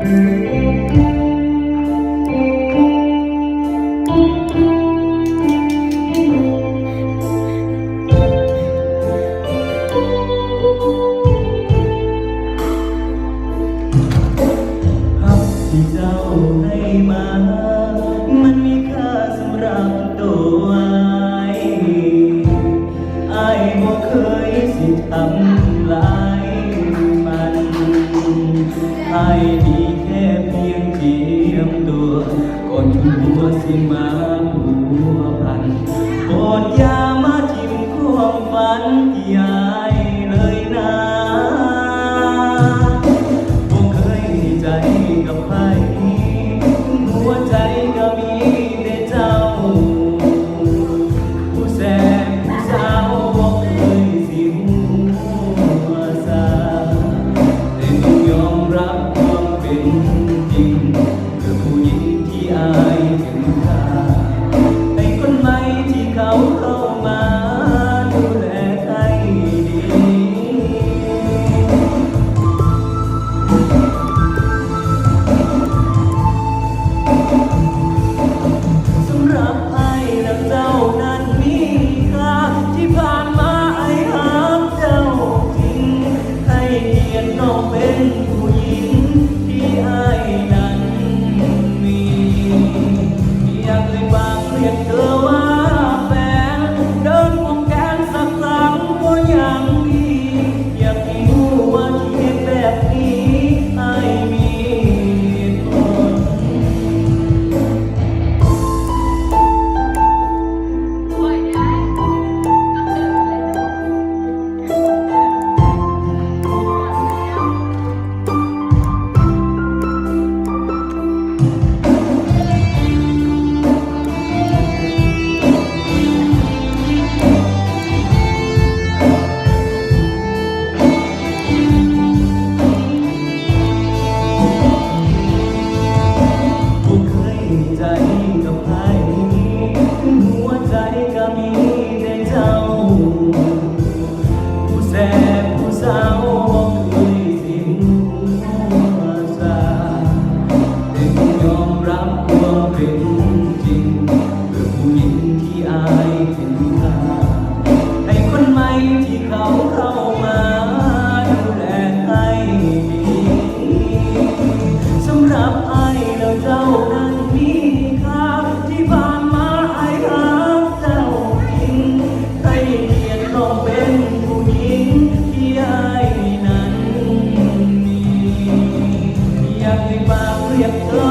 ที่เจ้าให้มามันมีค่าสำหรับตัวอ้ายบ่เคยสิทำลายมันอ้ายมีแค่เพียงเจียมตัวก่อนที่หัวสิมาผัวพันโปรดอย่ามาจิ้มความฝันที่อ้ายเลยนะบ่เคยใจกับใครหัวใจก็มีแต่เจ้าผู้แสบผู้สาวบ่เคยสิหัวซาแต่ต้องยอมรับความเป็นจริงเพื่อผู้หญิงที่อายถึงค่าให้คนใหม่ที่เขาเข้ามาดูแลให้ดีสำหรับไอ้และเจ้านั้นมีค่าที่ผ่านมาไอ้หามเจ้าจริงให้เกียรติน้องเป็นผู้หญิงที่ไอ้นั้นมีอยากเลยบางเรียกเธอว่าแฟนเดินวงแกนสักครั้งก็ยังดีอยากให้รู้ว่าที่เห็นแบบนี้ไอ้มีคน บ่เคยใจกับใครหัวใจก็มีแต่เจ้าผู้แสบผู้สาวบ่เคยสิหัวซาแต่ต้องยอมรับความเป็นจริงเพื่อผู้หญิงที่อายถึงค่าให้คนใหม่ที่เขาเข้ามาดูแลให้ดีสำหรับไอ้แล้วเจ้านั้นมีค่าที่ผ่านมาไอ้รักเจ้าจริงให้เกียรติน้องเป็นผู้หญิงที่ไอ้นั้นมีอยากให้ฝากเรียกเธอ